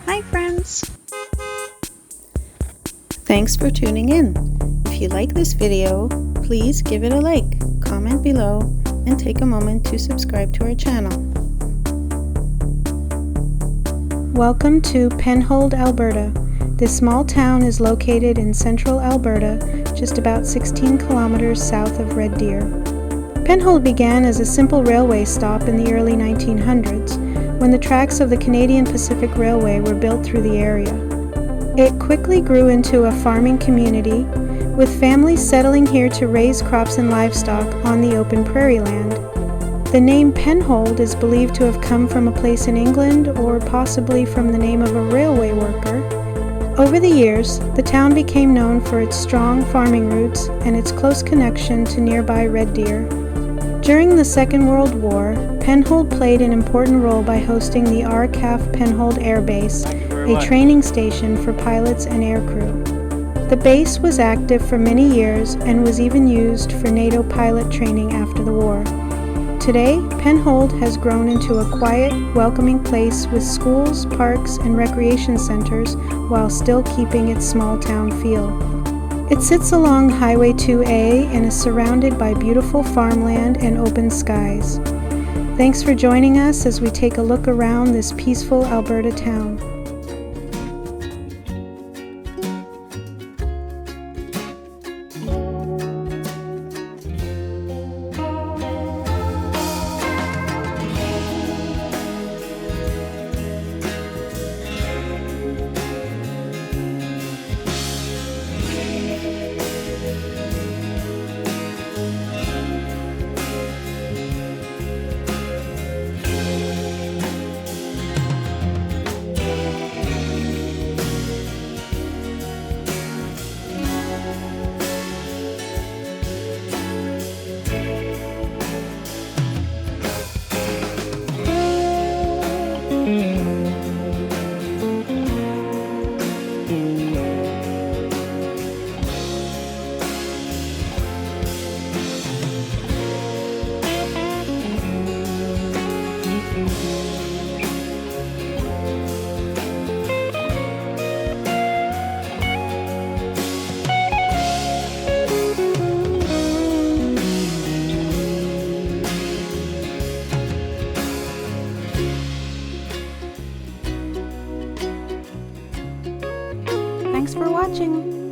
Hi friends! Thanks for tuning in. If you like this video, please give it a like, comment below, and take a moment to subscribe to our channel. Welcome to Penhold, Alberta. This small town is located in central Alberta, just about 16 kilometers south of Red Deer. Penhold began as a simple railway stop in the early 1900s, when the tracks of the Canadian Pacific Railway were built through the area. It quickly grew into a farming community, with families settling here to raise crops and livestock on the open prairie land. The name Penhold is believed to have come from a place in England, or possibly from the name of a railway worker. Over the years, the town became known for its strong farming roots and its close connection to nearby Red Deer. During the Second World War, Penhold played an important role by hosting the RCAF Penhold Air Base, a training station for pilots and aircrew. The base was active for many years and was even used for NATO pilot training after the war. Today, Penhold has grown into a quiet, welcoming place with schools, parks, and recreation centers while still keeping its small town feel. It sits along Highway 2A and is surrounded by beautiful farmland and open skies. Thanks for joining us as we take a look around this peaceful Alberta town. Thanks for watching!